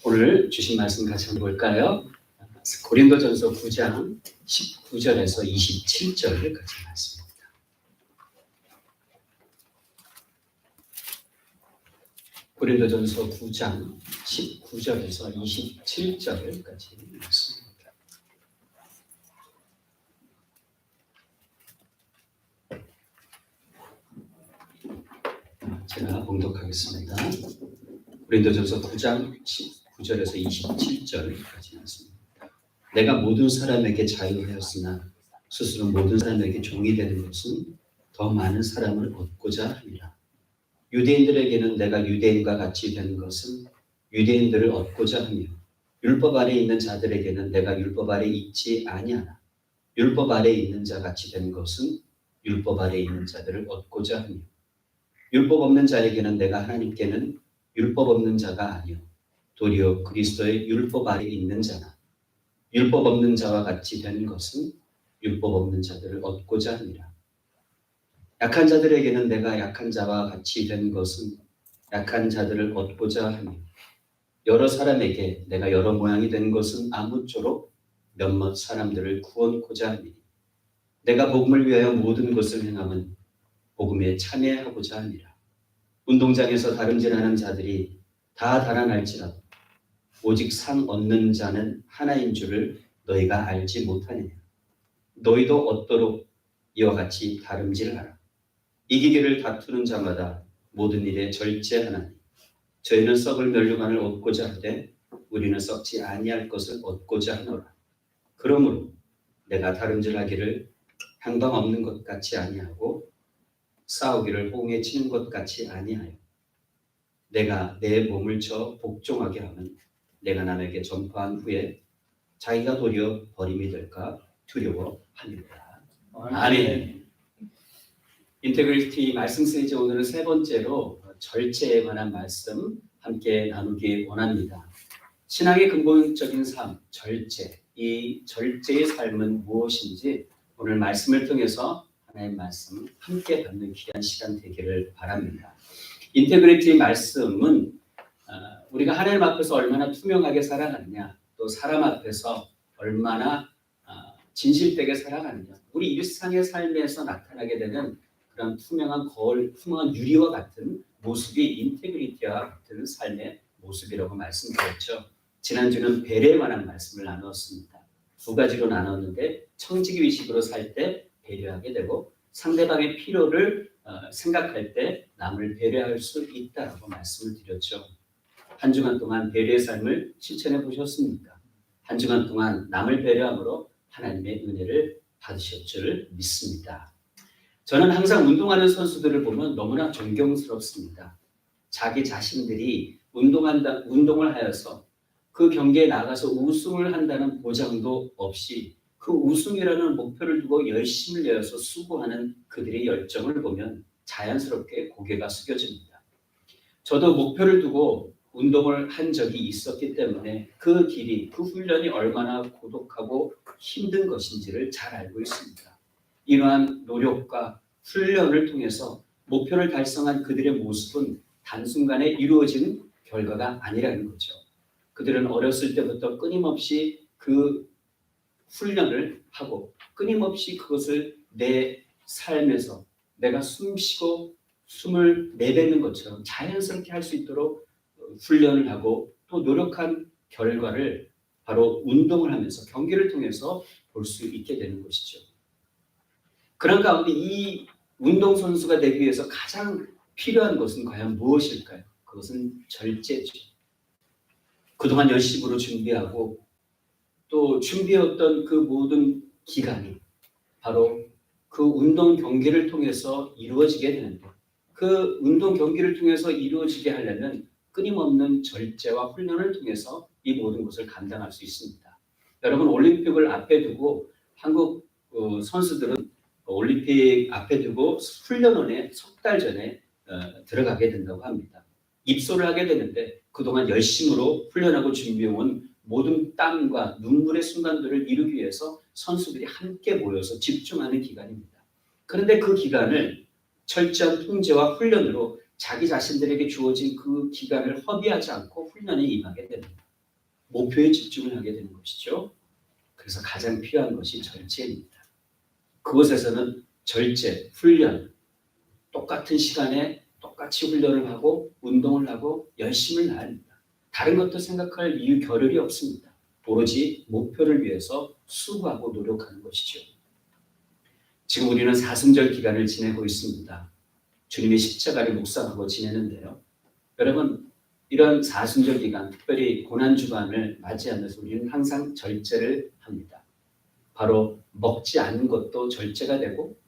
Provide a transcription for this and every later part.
오늘 주신 말씀 같이 한번 볼까요? 고린도전서 9장 19절에서 27절까지 말씀입니다. 고린도전서 9장 19절에서 27절까지 말씀입니다. 제가 봉독하겠습니다. 고린도전서 9장 19절에서 27절까지 말씀입니다. 내가 모든 사람에게 자유하였으나 스스로 모든 사람에게 종이 되는 것은 더 많은 사람을 얻고자 함이라. 유대인들에게는 내가 유대인과 같이 되는 것은 유대인들을 얻고자 하며 율법 아래 있는 자들에게는 내가 율법 아래 있지 아니하나 율법 아래 있는 자 같이 되는 것은 율법 아래 있는 자들을 얻고자 하며 율법 없는 자에게는 내가 하나님께는 율법 없는 자가 아니요 도리어 그리스도의 율법 아래 있는 자나 율법 없는 자와 같이 되는 것은 율법 없는 자들을 얻고자 함이라. 약한 자들에게는 내가 약한 자와 같이 된 것은 약한 자들을 얻고자 하며 여러 사람에게 내가 여러 모양이 된 것은 아무쪼록 몇몇 사람들을 구원코자 하니 내가 복음을 위하여 모든 것을 행함은 복음에 참여하고자 하니라. 운동장에서 다름질하는 자들이 다 달아날지라도 오직 상 얻는 자는 하나인 줄을 너희가 알지 못하느냐. 너희도 얻도록 이와 같이 다름질하라. 이기기를 다투는 자마다 모든 일에 절제하나니 저희는 썩을 멸류관을 얻고자 하되 우리는 썩지 아니할 것을 얻고자 하노라. 그러므로 내가 다름질하기를 향방 없는 것 같이 아니하고 싸우기를 호응에 치는 것 같이 아니하여 내가 내 몸을 쳐 복종하게 하면 내가 남에게 전파한 후에 자기가 도리어 버림이 될까 두려워하니라. 아멘. 인테그리티 말씀 시리즈 오늘은 세 번째로 절제에 관한 말씀 함께 나누기 원합니다. 신앙의 근본적인 삶, 절제. 이 절제의 삶은 무엇인지 오늘 말씀을 통해서 하나님의 말씀 함께 받는 귀한 시간 되기를 바랍니다. 인테그리티 말씀은 우리가 하나님 앞에서 얼마나 투명하게 살아가느냐, 또 사람 앞에서 얼마나 진실되게 살아가느냐, 우리 일상의 삶에서 나타나게 되는 그런 투명한 거울, 투명한 유리와 같은 모습이 인테그리티와 같은 삶의 모습이라고 말씀드렸죠. 지난주는 배려에 관한 말씀을 나누었습니다. 두 가지로 나눴는데 청지기의식으로 살 때 배려하게 되고 상대방의 필요를 생각할 때 남을 배려할 수 있다라고 말씀을 드렸죠. 한 주간 동안 배려의 삶을 실천해 보셨습니까? 한 주간 동안 남을 배려함으로 하나님의 은혜를 받으실 줄 믿습니다. 저는 항상 운동하는 선수들을 보면 너무나 존경스럽습니다. 자기 자신들이 운동을 하여서 그 경기에 나가서 우승을 한다는 보장도 없이 그 우승이라는 목표를 두고 열심을 내어서 수고하는 그들의 열정을 보면 자연스럽게 고개가 숙여집니다. 저도 목표를 두고 운동을 한 적이 있었기 때문에 그 길이, 그 훈련이 얼마나 고독하고 힘든 것인지를 잘 알고 있습니다. 이러한 노력과 훈련을 통해서 목표를 달성한 그들의 모습은 단순간에 이루어지는 결과가 아니라는 거죠. 그들은 어렸을 때부터 끊임없이 그 훈련을 하고 끊임없이 그것을 내 삶에서 내가 숨쉬고 숨을 내뱉는 것처럼 자연스럽게 할 수 있도록 훈련을 하고 또 노력한 결과를 바로 운동을 하면서 경기를 통해서 볼 수 있게 되는 것이죠. 그런 가운데 이 운동선수가 되기 위해서 가장 필요한 것은 과연 무엇일까요? 그것은 절제죠. 그동안 열심으로 준비하고 또 준비했던 그 모든 기간이 바로 그 운동 경기를 통해서 이루어지게 되는데 그 운동 경기를 통해서 이루어지게 하려면 끊임없는 절제와 훈련을 통해서 이 모든 것을 감당할 수 있습니다. 여러분 올림픽을 앞에 두고 한국 선수들은 올림픽 앞에 두고 훈련원에 석 달 전에 들어가게 된다고 합니다. 입소를 하게 되는데 그동안 열심으로 훈련하고 준비해온 모든 땀과 눈물의 순간들을 이루기 위해서 선수들이 함께 모여서 집중하는 기간입니다. 그런데 그 기간을 철저한 통제와 훈련으로 자기 자신들에게 주어진 그 기간을 허비하지 않고 훈련에 임하게 됩니다. 목표에 집중을 하게 되는 것이죠. 그래서 가장 필요한 것이 절제입니다. 그곳에서는 절제, 훈련, 똑같은 시간에 똑같이 훈련을 하고 운동을 하고 열심을 다합니다. 다른 것도 생각할 이유 겨를이 없습니다. 오로지 목표를 위해서 수고하고 노력하는 것이죠. 지금 우리는 사순절 기간을 지내고 있습니다. 주님의 십자가를 묵상하고 지내는데요. 여러분, 이런 사순절 기간, 특별히 고난주간을 맞이하면서 우리는 항상 절제를 합니다. 바로 먹지 않는 것도 절제가 되고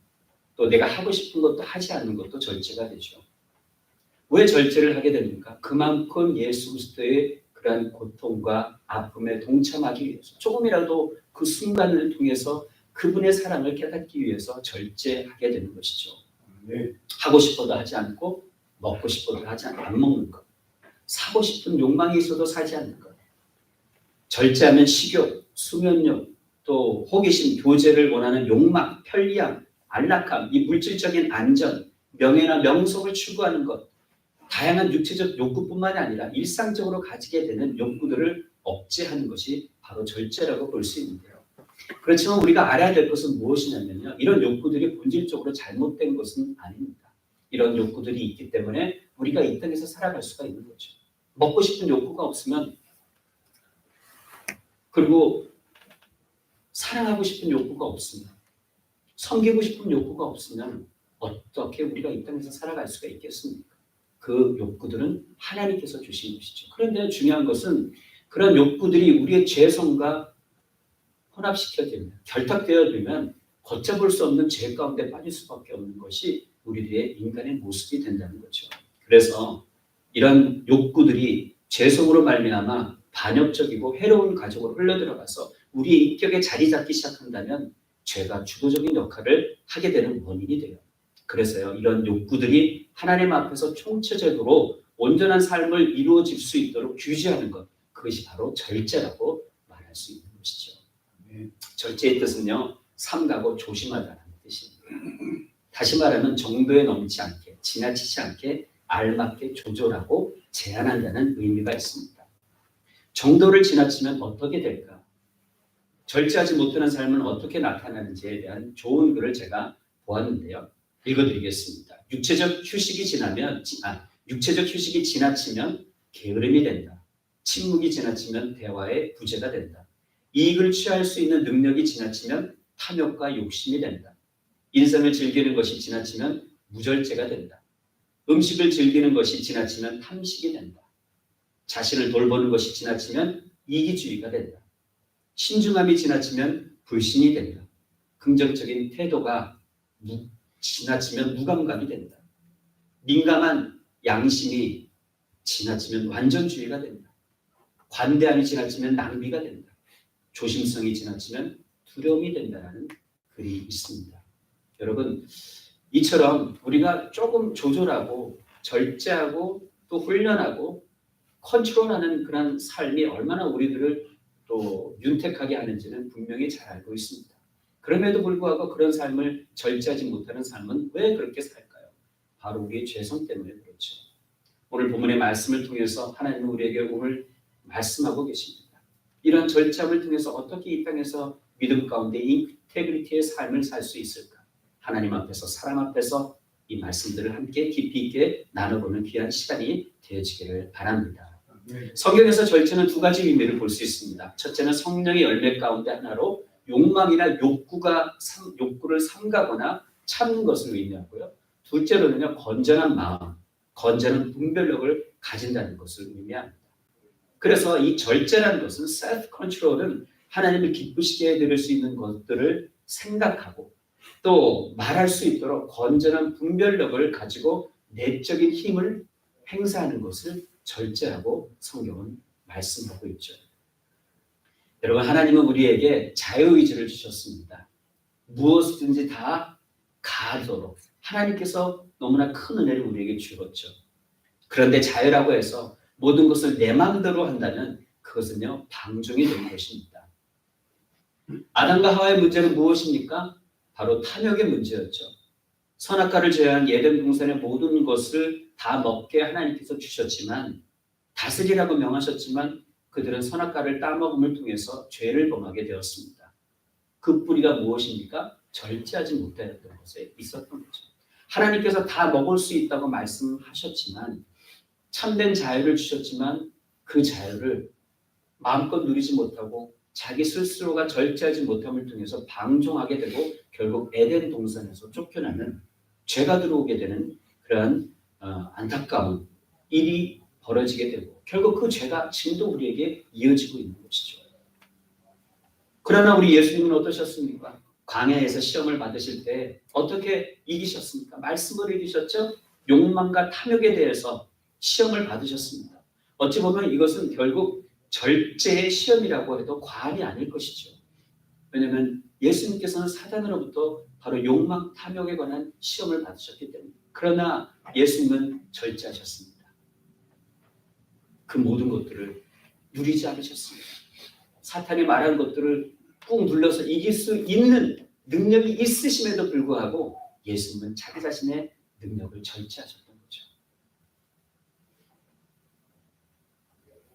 또 내가 하고 싶은 것도 하지 않는 것도 절제가 되죠. 왜 절제를 하게 됩니까? 그만큼 예수 그리스도의 그러한 고통과 아픔에 동참하기 위해서 조금이라도 그 순간을 통해서 그분의 사랑을 깨닫기 위해서 절제하게 되는 것이죠. 하고 싶어도 하지 않고 먹고 싶어도 하지 않고 안 먹는 것. 사고 싶은 욕망이 있어도 사지 않는 것. 절제하면 식욕, 수면욕, 또 호기심, 교제를 원하는 욕망, 편리함, 안락함, 이 물질적인 안전, 명예나 명성을 추구하는 것, 다양한 육체적 욕구뿐만 아니라 일상적으로 가지게 되는 욕구들을 억제하는 것이 바로 절제라고 볼 수 있는데요. 그렇지만 우리가 알아야 될 것은 무엇이냐면요. 이런 욕구들이 본질적으로 잘못된 것은 아닙니다. 이런 욕구들이 있기 때문에 우리가 이 땅에서 살아갈 수가 있는 거죠. 먹고 싶은 욕구가 없으면, 그리고 사랑하고 싶은 욕구가 없으면, 섬기고 싶은 욕구가 없으면 어떻게 우리가 이 땅에서 살아갈 수가 있겠습니까? 그 욕구들은 하나님께서 주신 것이죠. 그런데 중요한 것은 그런 욕구들이 우리의 죄성과 혼합시켜지면, 결탁되어 되면 걷잡을 수 없는 죄 가운데 빠질 수밖에 없는 것이 우리들의 인간의 모습이 된다는 거죠. 그래서 이런 욕구들이 죄성으로 말미암아 반역적이고 해로운 가족으로 흘러들어가서 우리의 인격에 자리 잡기 시작한다면 죄가 주도적인 역할을 하게 되는 원인이 돼요. 그래서요, 이런 욕구들이 하나님 앞에서 총체적으로 온전한 삶을 이루어질 수 있도록 규제하는 것, 그것이 바로 절제라고 말할 수 있는 것이죠. 절제의 뜻은요, 삼가고 조심하다는 뜻입니다. 다시 말하면 정도에 넘지 않게, 지나치지 않게 알맞게 조절하고 제한한다는 의미가 있습니다. 정도를 지나치면 어떻게 될까? 절제하지 못하는 삶은 어떻게 나타나는지에 대한 좋은 글을 제가 보았는데요. 읽어드리겠습니다. 육체적 휴식이 지나치면 게으름이 된다. 침묵이 지나치면 대화의 부재가 된다. 이익을 취할 수 있는 능력이 지나치면 탐욕과 욕심이 된다. 인생을 즐기는 것이 지나치면 무절제가 된다. 음식을 즐기는 것이 지나치면 탐식이 된다. 자신을 돌보는 것이 지나치면 이기주의가 된다. 신중함이 지나치면 불신이 된다. 긍정적인 태도가 지나치면 무감각이 된다. 민감한 양심이 지나치면 완전주의가 된다. 관대함이 지나치면 낭비가 된다. 조심성이 지나치면 두려움이 된다는 글이 있습니다. 여러분, 이처럼 우리가 조금 조절하고 절제하고 또 훈련하고 컨트롤하는 그런 삶이 얼마나 우리들을 또 윤택하게 하는지는 분명히 잘 알고 있습니다. 그럼에도 불구하고 그런 삶을 절제하지 못하는 삶은 왜 그렇게 살까요? 바로 우리의 죄성 때문에 그렇죠. 오늘 본문의 말씀을 통해서 하나님은 우리에게 오늘 말씀하고 계십니다. 이런 절제함을 통해서 어떻게 이 땅에서 믿음 가운데 인테그리티의 삶을 살 수 있을까? 하나님 앞에서, 사람 앞에서 이 말씀들을 함께 깊이 있게 나눠보는 귀한 시간이 되어지기를 바랍니다. 성경에서 절제는 두 가지 의미를 볼 수 있습니다. 첫째는 성령의 열매 가운데 하나로 욕망이나 욕구를 삼가거나 참는 것을 의미하고요. 둘째로는요, 건전한 마음, 건전한 분별력을 가진다는 것을 의미합니다. 그래서 이 절제라는 것은 셀프 컨트롤은 하나님을 기쁘시게 해드릴 수 있는 것들을 생각하고 또 말할 수 있도록 건전한 분별력을 가지고 내적인 힘을 행사하는 것을 절제라고 성경은 말씀하고 있죠. 여러분, 하나님은 우리에게 자유의지를 주셨습니다. 무엇이든지 다 가도록 하나님께서 너무나 큰 은혜를 우리에게 주었죠. 그런데 자유라고 해서 모든 것을 내 마음대로 한다면 그것은요, 방종이 되는 것입니다. 아담과 하와의 문제는 무엇입니까? 바로 탐욕의 문제였죠. 선악과를 제외한 에덴 동산의 모든 것을 다 먹게 하나님께서 주셨지만 다스리라고 명하셨지만 그들은 선악과를 따먹음을 통해서 죄를 범하게 되었습니다. 그 뿌리가 무엇입니까? 절제하지 못했던 것에 있었던 거죠. 하나님께서 다 먹을 수 있다고 말씀하셨지만 참된 자유를 주셨지만 그 자유를 마음껏 누리지 못하고 자기 스스로가 절제하지 못함을 통해서 방종하게 되고 결국 에덴 동산에서 쫓겨나는 죄가 들어오게 되는 그러한 안타까운 일이 벌어지게 되고 결국 그 죄가 지금도 우리에게 이어지고 있는 것이죠. 그러나 우리 예수님은 어떠셨습니까? 광야에서 시험을 받으실 때 어떻게 이기셨습니까? 말씀으로 이기셨죠? 욕망과 탐욕에 대해서 시험을 받으셨습니다. 어찌 보면 이것은 결국 절제의 시험이라고 해도 과언이 아닐 것이죠. 왜냐하면 예수님께서는 사단으로부터 바로 욕망, 탐욕에 관한 시험을 받으셨기 때문에. 그러나 예수님은 절제하셨습니다. 그 모든 것들을 누리지 않으셨습니다. 사탄이 말한 것들을 꾹 눌러서 이길 수 있는 능력이 있으심에도 불구하고 예수님은 자기 자신의 능력을 절제하셨던 거죠.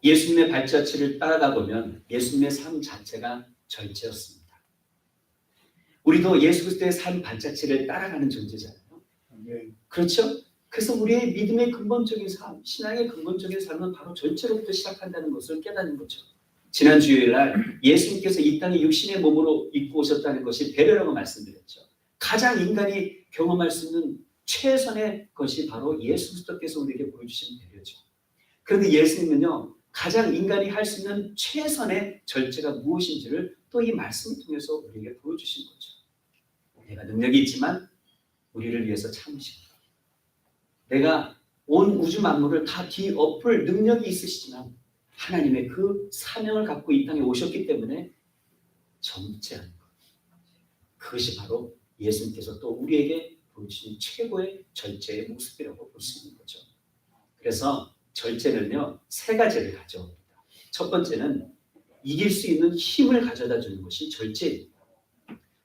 예수님의 발자취를 따라가 보면 예수님의 삶 자체가 절제였습니다. 우리도 예수 그리스도의 삶 발자취를 따라가는 존재잖아요. 그렇죠? 그래서 우리의 믿음의 근본적인 삶, 신앙의 근본적인 삶은 바로 절제로부터 시작한다는 것을 깨닫는 거죠. 지난 주일 날 예수님께서 이 땅에 육신의 몸으로 입고 오셨다는 것이 배려라고 말씀드렸죠. 가장 인간이 경험할 수 있는 최선의 것이 바로 예수 그리스도께서 우리에게 보여주신 배려죠. 그런데 예수님은요, 가장 인간이 할 수 있는 최선의 절제가 무엇인지를 또 이 말씀을 통해서 우리에게 보여주신 거죠. 내가 능력이 있지만 우리를 위해서 참으시고 내가 온 우주 만물을 다 뒤엎을 능력이 있으시지만 하나님의 그 사명을 갖고 이 땅에 오셨기 때문에 정죄하는 것. 그것이 바로 예수님께서 또 우리에게 보여주신 최고의 절제의 모습이라고 볼 수 있는 거죠. 그래서 절제는요, 세 가지를 가져옵니다. 첫 번째는 이길 수 있는 힘을 가져다 주는 것이 절제입니다.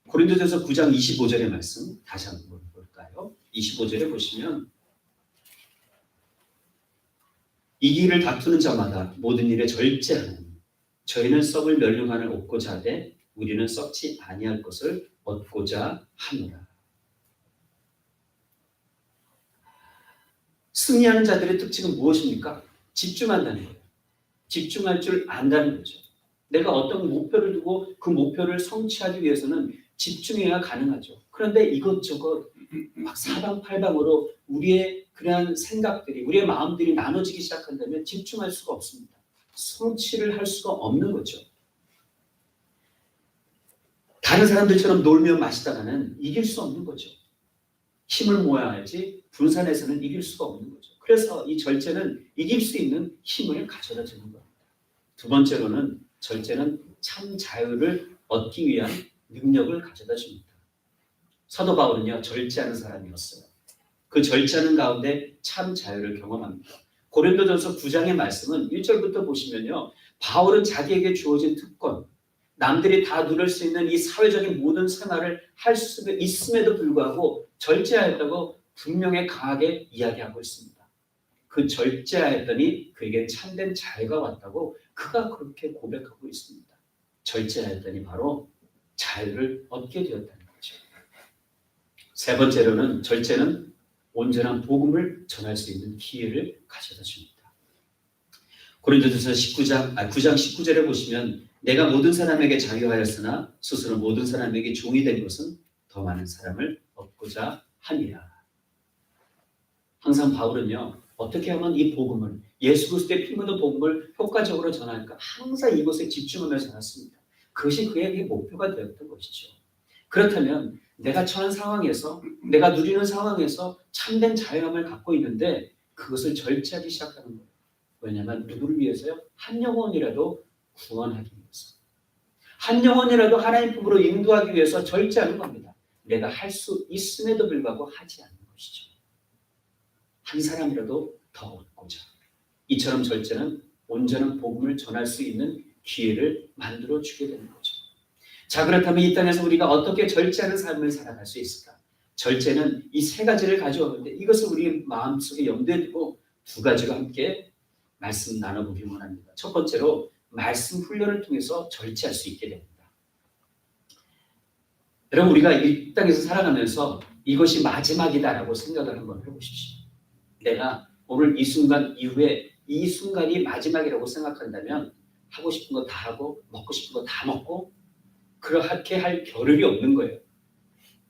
고린도전서 9장 25절의 말씀 다시 한번 볼까요? 25절에 보시면 이기를 다투는 자마다 모든 일에 절제하는 저희는 썩을 멸류관을 얻고자 하되 우리는 썩지 아니할 것을 얻고자 하노라. 승리하는 자들의 특징은 무엇입니까? 집중한다는 거예요. 집중할 줄 안다는 거죠. 내가 어떤 목표를 두고 그 목표를 성취하기 위해서는 집중해야 가능하죠. 그런데 이것저것 막 사방팔방으로 우리의 그러한 생각들이, 우리의 마음들이 나눠지기 시작한다면 집중할 수가 없습니다. 성취를 할 수가 없는 거죠. 다른 사람들처럼 놀며 마시다가는 이길 수 없는 거죠. 힘을 모아야지 분산해서는 이길 수가 없는 거죠. 그래서 이 절제는 이길 수 있는 힘을 가져다 주는 겁니다. 두 번째로는 절제는 참 자유를 얻기 위한 능력을 가져다 줍니다. 사도 바울은요, 절제하는 사람이었어요. 그 절제하는 가운데 참 자유를 경험합니다. 고린도전서 9장의 말씀은 1절부터 보시면요, 바울은 자기에게 주어진 특권, 남들이 다 누릴 수 있는 이 사회적인 모든 생활을 할 수 있음에도 불구하고 절제하였다고 분명히 강하게 이야기하고 있습니다. 그 절제하였더니 그에게 참된 자유가 왔다고 그가 그렇게 고백하고 있습니다. 절제하였더니 바로 자유를 얻게 되었다는 거죠. 세 번째로는 절제는 온전한 복음을 전할 수 있는 기회를 가져다 줍니다. 고린도전서 9장 19절에 보시면 내가 모든 사람에게 자유하였으나 스스로 모든 사람에게 종이 된 것은 더 많은 사람을 얻고자 함이라. 항상 바울은요, 어떻게 하면 이 복음을, 예수 그리스도의 피 묻은 복음을 효과적으로 전할까 항상 이것에 집중하며 살았습니다. 그것이 그에게 목표가 되었던 것이죠. 그렇다면 내가 처한 상황에서, 내가 누리는 상황에서 참된 자유함을 갖고 있는데 그것을 절제하기 시작하는 거예요. 왜냐하면 누구를 위해서요? 한 영혼이라도 구원하기 위해서. 한 영혼이라도 하나님 품으로 인도하기 위해서 절제하는 겁니다. 내가 할 수 있음에도 불구하고 하지 않는 것이죠. 한 사람이라도 더 얻고자. 이처럼 절제는 온전한 복음을 전할 수 있는 기회를 만들어 주게 되는 거죠. 자, 그렇다면 이 땅에서 우리가 어떻게 절제하는 삶을 살아갈 수 있을까? 절제는 이 세 가지를 가져오는데 이것을 우리 마음속에 염두에 두고 두 가지로 함께 말씀 나눠보기 원합니다. 첫 번째로 말씀 훈련을 통해서 절제할 수 있게 됩니다. 여러분 우리가 이 땅에서 살아가면서 이것이 마지막이다라고 생각을 한번 해보십시오. 내가 오늘 이 순간 이후에 이 순간이 마지막이라고 생각한다면 하고 싶은 거 다 하고 먹고 싶은 거 다 먹고 그렇게 할 겨를이 없는 거예요.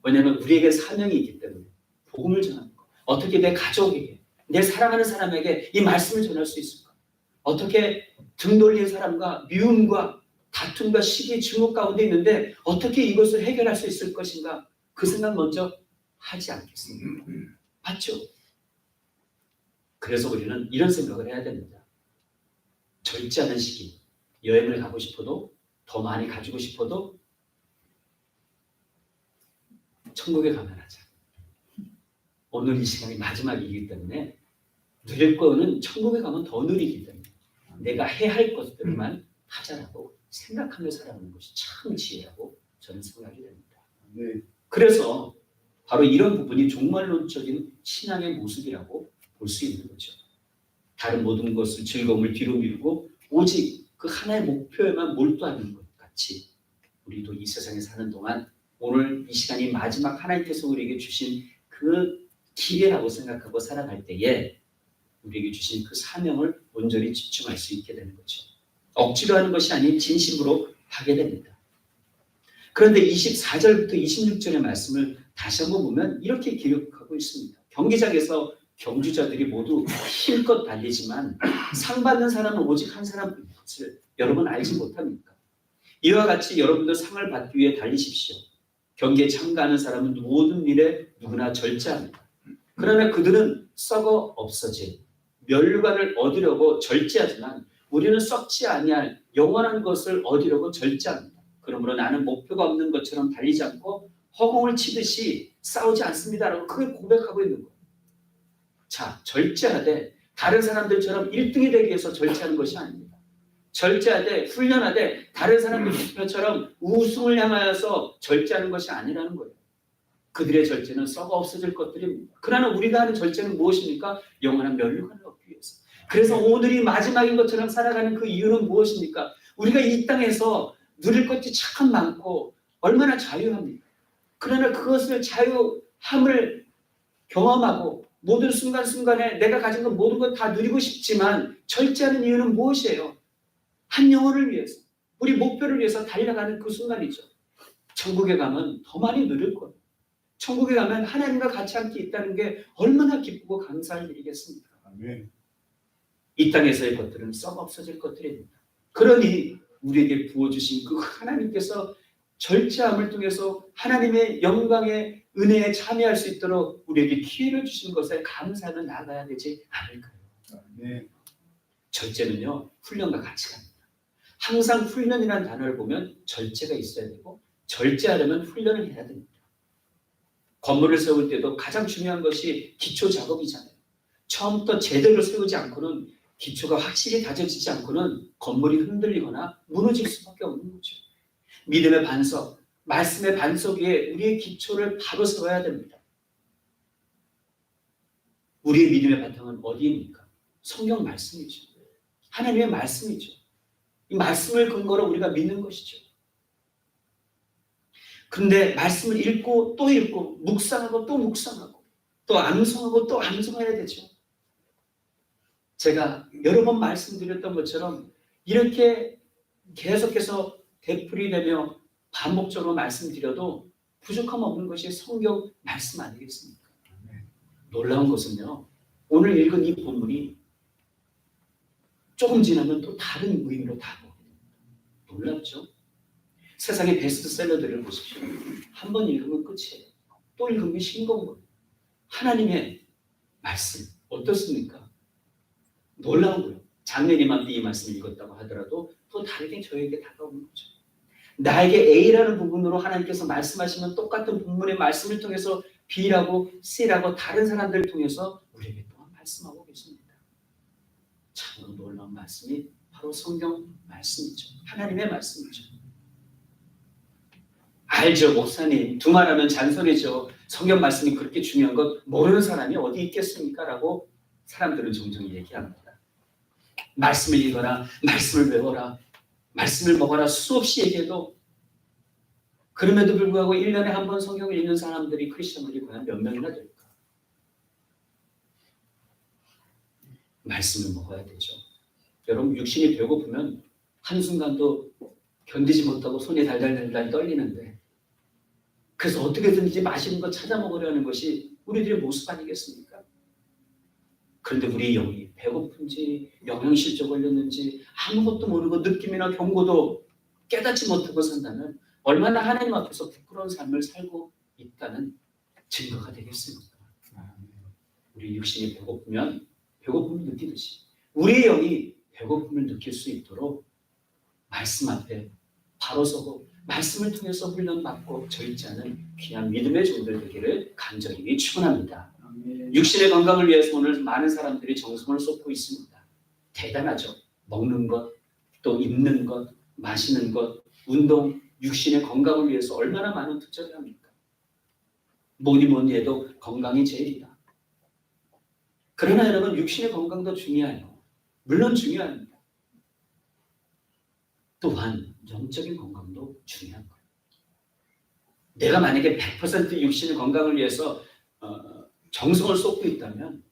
왜냐하면 우리에게 사명이 있기 때문에 복음을 전하는 거. 어떻게 내 가족에게, 내 사랑하는 사람에게 이 말씀을 전할 수 있을까? 어떻게 등 돌린 사람과 미움과 다툼과 시기, 증오 가운데 있는데 어떻게 이것을 해결할 수 있을 것인가? 그 생각 먼저 하지 않겠습니까? 맞죠? 그래서 우리는 이런 생각을 해야 됩니다. 절제하는 시기, 여행을 가고 싶어도 더 많이 가지고 싶어도 천국에 가면 하자. 오늘 이 시간이 마지막이기 때문에 누릴 거는 천국에 가면 더 누리기 때문에 내가 해야 할 것들만 하자라고 생각하며 살아가는 것이 참 지혜라고 저는 생각이 됩니다. 네. 그래서 바로 이런 부분이 종말론적인 신앙의 모습이라고 볼 수 있는 거죠. 다른 모든 것을 즐거움을 뒤로 미루고 오직 그 하나의 목표에만 몰두하는 것 같이 우리도 이 세상에 사는 동안 오늘 이 시간이 마지막 하나님께서 우리에게 주신 그 기회라고 생각하고 살아갈 때에 우리에게 주신 그 사명을 온전히 집중할 수 있게 되는 거죠. 억지로 하는 것이 아닌 진심으로 하게 됩니다. 그런데 24절부터 26절의 말씀을 다시 한번 보면 이렇게 기록하고 있습니다. 경기장에서 경주자들이 모두 힘껏 달리지만 상 받는 사람은 오직 한 사람뿐인 것을 여러분 알지 못합니까? 이와 같이 여러분도 상을 받기 위해 달리십시오. 경기에 참가하는 사람은 모든 일에 누구나 절제합니다. 그러나 그들은 썩어 없어질 멸관을 얻으려고 절제하지만 우리는 썩지 아니할 영원한 것을 얻으려고 절제합니다. 그러므로 나는 목표가 없는 것처럼 달리지 않고 허공을 치듯이 싸우지 않습니다라고 크게 고백하고 있는 거예요. 자, 절제하되 다른 사람들처럼 1등이 되기 위해서 절제하는 것이 아닙니다. 절제하되 훈련하되 다른 사람들처럼 우승을 향하여서 절제하는 것이 아니라는 거예요. 그들의 절제는 썩어 없어질 것들입니다. 그러나 우리가 하는 절제는 무엇입니까? 영원한 면류관을 얻기 위해서. 그래서 오늘이 마지막인 것처럼 살아가는 그 이유는 무엇입니까? 우리가 이 땅에서 누릴 것이 참 많고 얼마나 자유합니까? 그러나 그것을 자유함을 경험하고 모든 순간순간에 내가 가진 것 모든 것 다 누리고 싶지만 절제하는 이유는 무엇이에요? 한 영혼을 위해서, 우리 목표를 위해서 달려가는 그 순간이죠. 천국에 가면 더 많이 누릴 거예요. 천국에 가면 하나님과 같이 함께 있다는 게 얼마나 기쁘고 감사할 일이겠습니까? 아멘. 이 땅에서의 것들은 썩어 없어질 것들입니다. 그러니 우리에게 부어주신 그 하나님께서 절제함을 통해서 하나님의 영광의 은혜에 참여할 수 있도록 우리에게 기회를 주신 것에 감사하며 나가야 되지 않을까요? 아멘. 절제는요, 훈련과 같이 갑니다. 항상 훈련이라는 단어를 보면 절제가 있어야 되고 절제하려면 훈련을 해야 됩니다. 건물을 세울 때도 가장 중요한 것이 기초 작업이잖아요. 처음부터 제대로 세우지 않고는 기초가 확실히 다져지지 않고는 건물이 흔들리거나 무너질 수밖에 없는 거죠. 믿음의 반석, 말씀의 반석 위에 우리의 기초를 바로 세워야 됩니다. 우리의 믿음의 바탕은 어디입니까? 성경 말씀이죠. 하나님의 말씀이죠. 이 말씀을 근거로 우리가 믿는 것이죠. 그런데 말씀을 읽고 또 읽고 묵상하고 또 묵상하고 또 암송하고 또 암송해야 되죠. 제가 여러 번 말씀드렸던 것처럼 이렇게 계속해서 되풀이되며 반복적으로 말씀드려도 부족함 없는 것이 성경 말씀 아니겠습니까? 놀라운 것은요, 오늘 읽은 이 본문이 조금 지나면 또 다른 의미로 다 보게 됩니다. 놀랍죠? 세상의 베스트셀러들을 보십시오. 한 번 읽으면 끝이에요. 또 읽으면 싱거운 거예요. 하나님의 말씀 어떻습니까? 놀라운 거예요. 작년이만 이 말씀을 읽었다고 하더라도 또 다르게 저에게 다가오는 거죠. 나에게 A라는 부분으로 하나님께서 말씀하시면 똑같은 본문의 말씀을 통해서 B라고 C라고 다른 사람들을 통해서 우리에게 또한 말씀하고 계십니다. 참으로 놀라운 말씀이 바로 성경 말씀이죠. 하나님의 말씀이죠. 알죠, 목사님. 두말하면 잔소리죠. 성경 말씀이 그렇게 중요한 것 모르는 사람이 어디 있겠습니까? 라고 사람들은 종종 얘기합니다. 말씀을 읽어라, 말씀을 배워라, 말씀을 먹어라 수없이 얘기해도 그럼에도 불구하고 1년에 한 번 성경을 읽는 사람들이 크리스천들이 과연 몇 명이나 될까? 말씀을 먹어야 되죠. 여러분 육신이 배고프면 한순간도 견디지 못하고 손이 달달달달 떨리는데 그래서 어떻게든지 맛있는 거 찾아 먹으려는 것이 우리들의 모습 아니겠습니까? 그런데 우리 영이 배고픈지 영양실조 걸렸는지 아무것도 모르고 느낌이나 경고도 깨닫지 못하고 산다면 얼마나 하나님 앞에서 부끄러운 삶을 살고 있다는 증거가 되겠습니까? 우리 육신이 배고프면 배고픔을 느끼듯이 우리의 영이 배고픔을 느낄 수 있도록 말씀 앞에 바로 서고 말씀을 통해서 훈련받고 절제하는 귀한 믿음의 종들 되기를 간절히 축원합니다. 육신의 건강을 위해서 오늘 많은 사람들이 정성을 쏟고 있습니다. 대단하죠. 먹는 것, 또 입는 것, 마시는 것, 운동, 육신의 건강을 위해서 얼마나 많은 투자를 합니까? 뭐니 해도 건강이 제일이다. 그러나 여러분 육신의 건강도 중요해요. 물론 중요합니다. 또한 영적인 건강도 중요한 거예요. 내가 만약에 100% 육신의 건강을 위해서 정성을 쏟고 있다면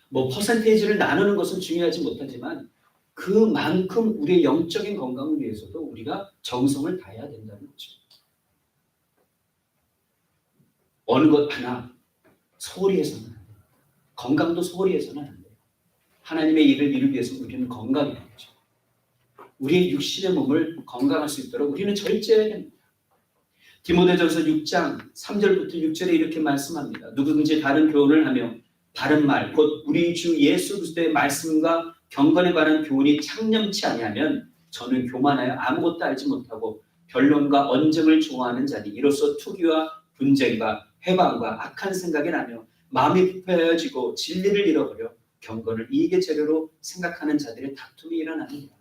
뭐 퍼센테이지를 나누는 것은 중요하지 못하지만 그만큼 우리의 영적인 건강을 위해서도 우리가 정성을 다해야 된다는 거죠. 어느 것 하나 소홀히 해서는 안 돼요. 건강도 소홀히 해서는 안 돼요. 하나님의 일을 이루기 위해서 우리는 건강해야 되죠. 우리의 육신의 몸을 건강할 수 있도록 우리는 절제해야 됩니다. 디모데전서 6장 3절부터 6절에 이렇게 말씀합니다. 누구든지 다른 교훈을 하며 바른 말, 곧 우리 주 예수 그리스도의 말씀과 경건에 관한 교훈이 창념치 아니하면 저는 교만하여 아무것도 알지 못하고 변론과 언쟁을 좋아하는 자니 이로써 투기와 분쟁과 해방과 악한 생각이 나며 마음이 부패해지고 진리를 잃어버려 경건을 이익의 재료로 생각하는 자들의 다툼이 일어납니다.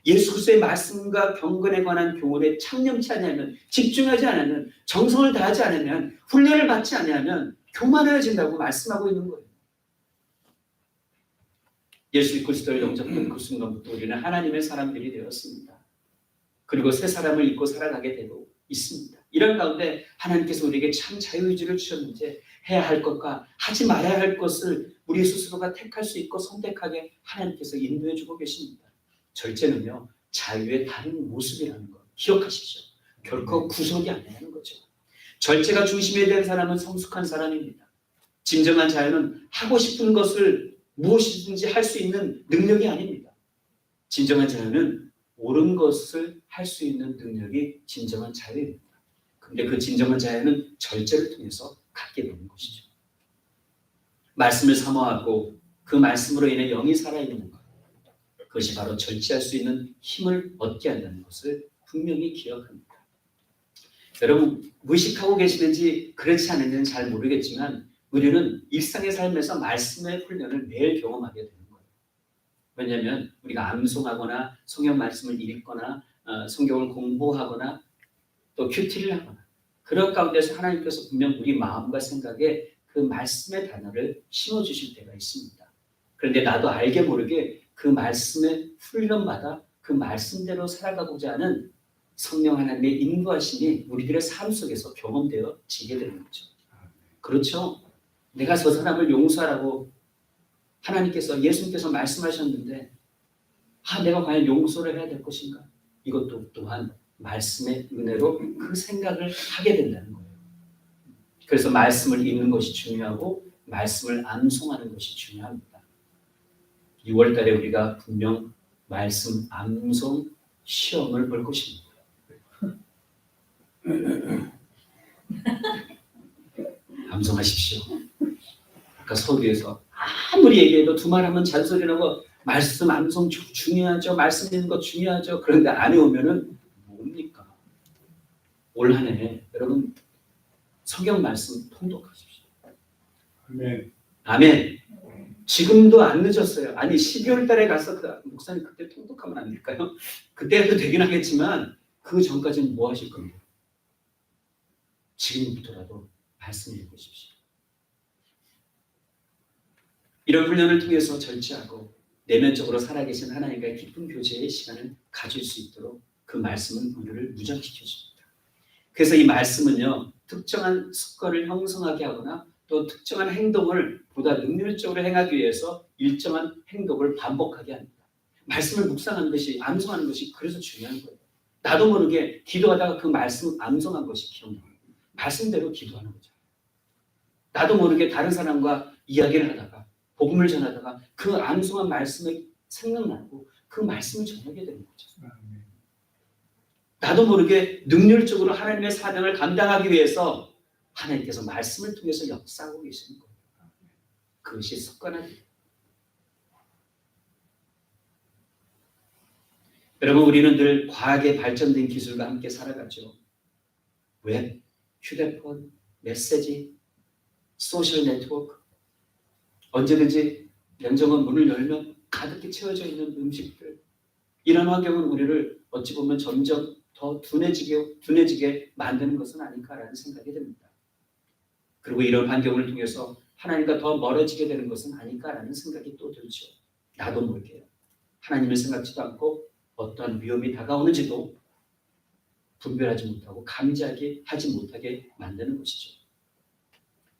예수 그리스도의 말씀과 경건에 관한 교훈에 창념치 않으면 집중하지 않으면 정성을 다하지 않으면 훈련을 받지 않으면 교만해진다고 말씀하고 있는 거예요. 예수 그리스도를 영접한 그 순간부터 우리는 하나님의 사람들이 되었습니다. 그리고 새 사람을 입고 살아가게 되고 있습니다. 이런 가운데 하나님께서 우리에게 참 자유의지를 주셨는지 해야 할 것과 하지 말아야 할 것을 우리 스스로가 택할 수 있고 선택하게 하나님께서 인도해 주고 계십니다. 절제는요 자유의 다른 모습이라는 것 기억하십시오. 결코 구속이 아니라는 거죠. 절제가 중심에 된 사람은 성숙한 사람입니다. 진정한 자유는 하고 싶은 것을 무엇이든지 할 수 있는 능력이 아닙니다. 진정한 자유는 옳은 것을 할 수 있는 능력이 진정한 자유입니다. 그런데 그 진정한 자유는 절제를 통해서 갖게 되는 것이죠. 말씀을 사모하고 그 말씀으로 인해 영이 살아있는 것, 그것이 바로 절제할 수 있는 힘을 얻게 한다는 것을 분명히 기억합니다. 여러분 무의식하고 계시는지 그렇지 않은지는 잘 모르겠지만 우리는 일상의 삶에서 말씀의 훈련을 매일 경험하게 되는 거예요. 왜냐하면 우리가 암송하거나 성경 말씀을 읽거나 성경을 공부하거나 또 큐티를 하거나 그런 가운데서 하나님께서 분명 우리 마음과 생각에 그 말씀의 단어를 심어주실 때가 있습니다. 그런데 나도 알게 모르게 그 말씀의 훈련마다 그 말씀대로 살아가고자 하는 성령 하나님의 인도하심이 우리들의 삶 속에서 경험되어지게 되는 거죠. 그렇죠? 내가 저 사람을 용서하라고 하나님께서 예수님께서 말씀하셨는데 내가 과연 용서를 해야 될 것인가? 이것도 또한 말씀의 은혜로 그 생각을 하게 된다는 거예요. 그래서 말씀을 읽는 것이 중요하고 말씀을 암송하는 것이 중요합니다. 6월 달에 우리가 분명 말씀 암송 시험을 볼 것입니다. 암송하십시오. 아까 서두에서 아무리 얘기해도 두말하면 잔소리 나고 말씀 암송 중요하죠. 말씀 읽는 거 중요하죠. 그런데 안 해오면은 뭡니까? 올 한 해 여러분 성경 말씀 통독하십시오. 아멘. 아멘. 지금도 안 늦었어요. 아니 12월 달에 가서 목사님 그때 통독하면 안 될까요? 그때도 되긴 하겠지만 그 전까지는 뭐 하실 겁니까? 지금부터라도 말씀을 읽으십시오. 이런 훈련을 통해서 절제하고 내면적으로 살아계신 하나님과의 깊은 교제의 시간을 가질 수 있도록 그 말씀은 우리를 무장시켜줍니다. 그래서 이 말씀은요, 특정한 습관을 형성하게 하거나 또 특정한 행동을 보다 능률적으로 행하기 위해서 일정한 행동을 반복하게 합니다. 말씀을 묵상하는 것이, 암송하는 것이 그래서 중요한 거예요. 나도 모르게 기도하다가 그 말씀 암송한 것이 기억나요. 말씀대로 기도하는 거죠. 나도 모르게 다른 사람과 이야기를 하다가 복음을 전하다가 그 암송한 말씀이 생각나고 그 말씀을 전하게 되는 거죠. 나도 모르게 능률적으로 하나님의 사명을 감당하기 위해서 하나님께서 말씀을 통해서 역사하고 계시는 거예요. 그것이 습관화됩니다. 여러분, 우리는 늘 과학에 발전된 기술과 함께 살아가죠. 웹, 휴대폰, 메시지, 소셜 네트워크, 언제든지 냉장고 문을 열면 가득히 채워져 있는 음식들, 이런 환경은 우리를 어찌 보면 점점 더 둔해지게 만드는 것은 아닐까라는 생각이 듭니다. 그리고 이런 환경을 통해서 하나님과 더 멀어지게 되는 것은 아닐까라는 생각이 또 들죠. 나도 모르게요. 하나님을 생각지도 않고 어떠한 위험이 다가오는지도 분별하지 못하고 하지 못하게 만드는 것이죠.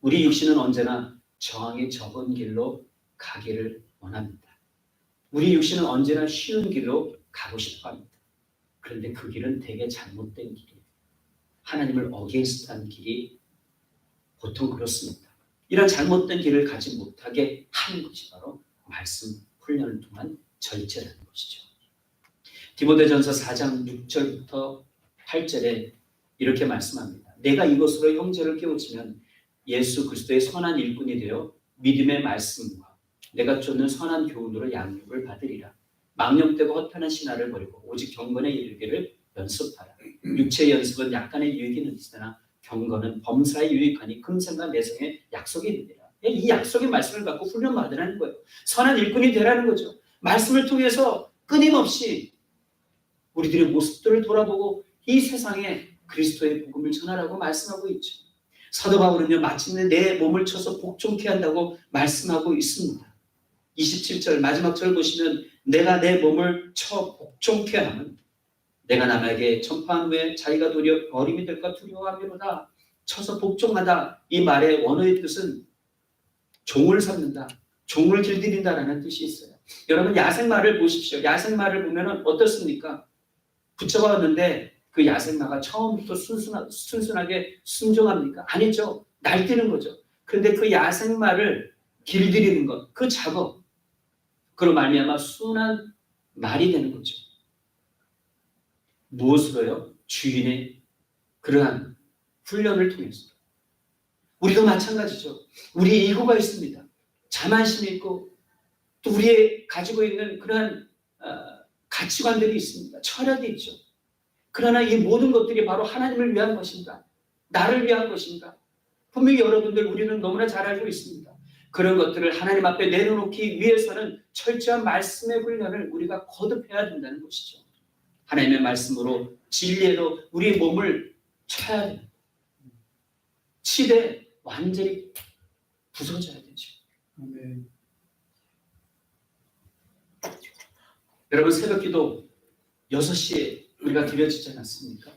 우리 육신은 언제나 저항이 적은 길로 가기를 원합니다. 우리 육신은 언제나 쉬운 길로 가고 싶어 합니다. 그런데 그 길은 되게 잘못된 길이에요. 하나님을 어게인스트한 길이 보통 그렇습니다. 이런 잘못된 길을 가지 못하게 하는 것이 바로 말씀 훈련을 통한 절제라는 것이죠. 디모데전서 4장 6절부터 8절에 이렇게 말씀합니다. 내가 이것으로 형제를 깨우치면 예수 그리스도의 선한 일꾼이 되어 믿음의 말씀과 내가 쫓는 선한 교훈으로 양육을 받으리라. 망령되고 허탄한 신화를 버리고 오직 경건에 이르기를 연습하라. 육체의 연습은 약간의 유익이 있으나 경건은 범사에 유익하니 금생과 내성에 약속이 있느니라. 이 약속의 말씀을 갖고 훈련받으라는 거예요. 선한 일꾼이 되라는 거죠. 말씀을 통해서 끊임없이 우리들의 모습들을 돌아보고 이 세상에 그리스도의 복음을 전하라고 말씀하고 있죠. 사도 바울은요, 마침내 내 몸을 쳐서 복종케 한다고 말씀하고 있습니다. 27절 마지막 절 보시면 내가 내 몸을 쳐 복종케 하면 내가 남에게 전파한 후에 자기가 도리어 어림이 될까 두려워하미로다. 쳐서 복종하다, 이 말의 원어의 뜻은 종을 삼는다, 종을 길들인다라는 뜻이 있어요. 여러분, 야생마를 보십시오. 야생마를 보면 어떻습니까? 붙잡았는데 그 야생마가 처음부터 순순하게 순종합니까? 아니죠. 날뛰는 거죠. 그런데 그 야생마를 길들이는 것, 그 작업, 그로 말미암아 순한 말이 되는 거죠. 무엇으로요? 주인의 그러한 훈련을 통해서. 우리도 마찬가지죠. 우리의 이고가 있습니다. 자만심이 있고 또 우리의 가지고 있는 그러한 가치관들이 있습니다. 철학이 있죠. 그러나 이 모든 것들이 바로 하나님을 위한 것인가? 나를 위한 것인가? 분명히 여러분들 우리는 너무나 잘 알고 있습니다. 그런 것들을 하나님 앞에 내려놓기 위해서는 철저한 말씀의 훈련을 우리가 거듭해야 된다는 것이죠. 하나님의 말씀으로 진리로 우리의 몸을 쳐야 됩니다. 치되 완전히 부서져야 되죠. 아멘. 여러분, 새벽기도 6시에 우리가 드려지지 않았습니까?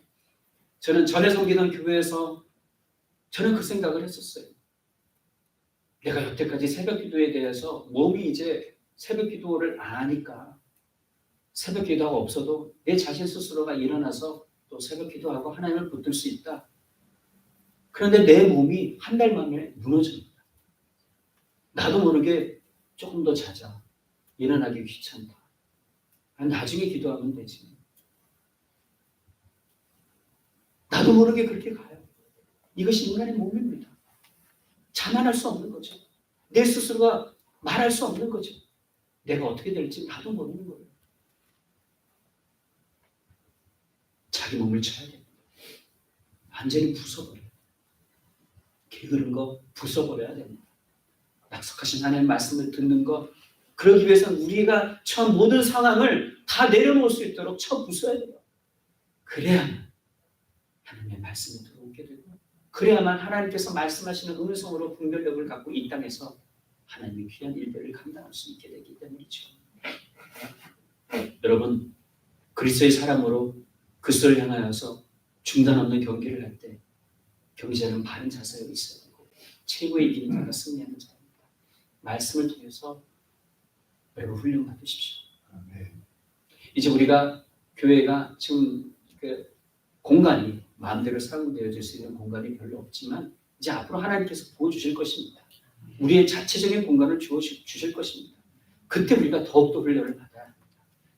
저는 전에 섬기던 교회에서 저는 그 생각을 했었어요. 내가 여태까지 새벽기도에 대해서 몸이 이제 새벽기도를 안 하니까 새벽기도가 없어도 내 자신 스스로가 일어나서 또 새벽기도하고 하나님을 붙들 수 있다. 그런데 내 몸이 한 달 만에 무너집니다. 나도 모르게 조금 더 자자. 일어나기 귀찮다. 나중에 기도하면 되지. 나도 모르게 그렇게 가요. 이것이 인간의 몸입니다. 자만할 수 없는 거죠. 내 스스로가 말할 수 없는 거죠. 내가 어떻게 될지 나도 모르는 거예요. 자기 몸을 쳐야 됩니다. 완전히 부숴버려요. 게으른 거 부숴버려야 됩니다. 약속하신 하나님의 말씀을 듣는 것, 그러기 위해서는 우리가 처한 모든 상황을 다 내려놓을 수 있도록 쳐 부숴야 돼요. 그래야만 하나님의 말씀이 들어오게 되고 그래야만 하나님께서 말씀하시는 음성으로 분별력을 갖고 이 땅에서 하나님의 귀한 일들을 감당할 수 있게 되기 때문이죠. 여러분, 그리스도의 사람으로 그리스도를 향하여서 중단 없는 경기를 할 때 경제는 바른 자세가 있어야 되고 최고의 이기는 자가 승리하는 자입니다. 말씀을 통해서 매우 훈련 받으십시오. 아멘. 이제 우리가 교회가 지금 그 공간이 마음대로 사용되어질 수 있는 공간이 별로 없지만 이제 앞으로 하나님께서 보여주실 것입니다. 우리의 자체적인 공간을 주실 것입니다. 그때 우리가 더욱더 훈련을 받아야 합니다.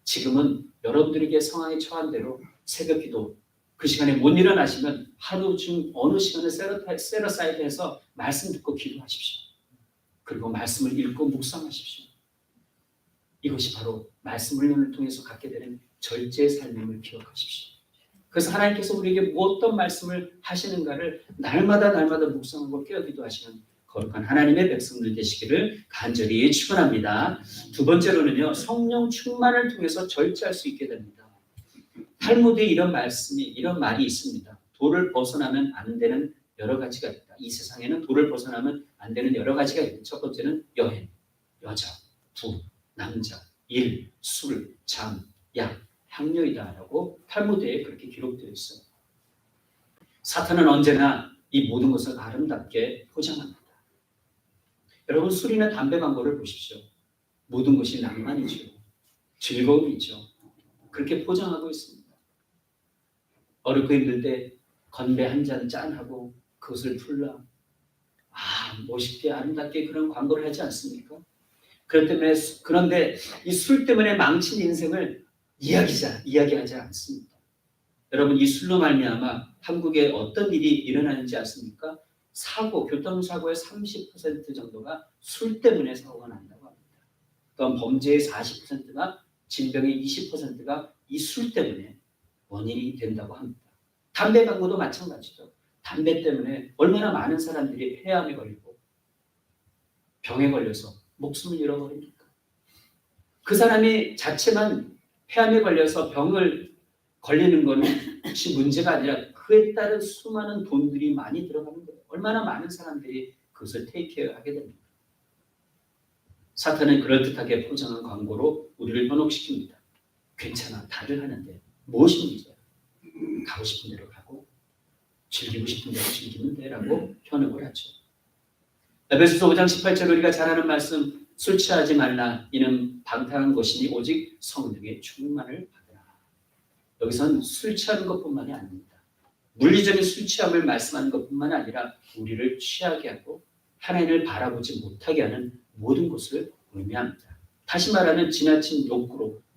지금은 여러분들에게 상황에 처한 대로 새벽기도 그 시간에 못 일어나시면 하루 중 어느 시간에 셋어사이드해서 말씀 듣고 기도하십시오. 그리고 말씀을 읽고 묵상하십시오. 이것이 바로 말씀 훈련을 통해서 갖게 되는 절제의 삶임을 기억하십시오. 그래서 하나님께서 우리에게 어떤 말씀을 하시는가를 날마다 묵상하고 깨어기도 하시는 거룩한 하나님의 백성들 되시기를 간절히 축원합니다. 두 번째로는요, 성령 충만을 통해서 절제할 수 있게 됩니다. 탈무드에 이런 말이 있습니다. 도를 벗어나면 안 되는 여러 가지가 있다. 이 세상에는 도를 벗어나면 안 되는 여러 가지가 있다. 첫 번째는 여행, 여자, 부, 남자, 일, 술, 장, 약, 향료이다라고 탈무드에 그렇게 기록되어 있어요. 사탄은 언제나 이 모든 것을 아름답게 포장합니다. 여러분, 술이나 담배 광고를 보십시오. 모든 것이 낭만이죠. 즐거움이죠. 그렇게 포장하고 있습니다. 어렵고 힘들 때 건배 한 잔 짠하고 그것을 풀라. 멋있게 아름답게 그런 광고를 하지 않습니까? 그런데 이 술 때문에 망친 인생을 이야기하지 않습니다. 여러분, 이 술로 말미암아 한국에 어떤 일이 일어나는지 아십니까? 교통사고의 30% 정도가 술 때문에 사고가 난다고 합니다. 또한 범죄의 40%가 질병의 20%가 이 술 때문에 원인이 된다고 합니다. 담배 광고도 마찬가지죠. 담배 때문에 얼마나 많은 사람들이 폐암에 걸리고 병에 걸려서 목숨을 잃어버립니까? 그 사람이 자체만 폐암에 걸려서 병을 걸리는 것은 혹시 문제가 아니라 그에 따른 수많은 돈들이 많이 들어가는 거예요. 얼마나 많은 사람들이 그것을 테이크하게 됩니다. 사탄은 그럴듯하게 포장한 광고로 우리를 현혹시킵니다. 괜찮아, 다들 하는데 무엇이 문제야? 가고 싶은 대로 가고 즐기고 싶은 대로 즐기는 데라고 현혹을 하죠. 에베소서 5장 18절 우리가 잘 아는 말씀, 술 취하지 말라. 이는 방탕한 것이니 오직 성령의 충만을 받으라. 여기선 술 취하는 것뿐만이 아닙니다. 물리적인 술 취함을 말씀하는 것뿐만 아니라 우리를 취하게 하고 하나님을 바라보지 못하게 하는 모든 것을 의미합니다. 다시 말하면 지나친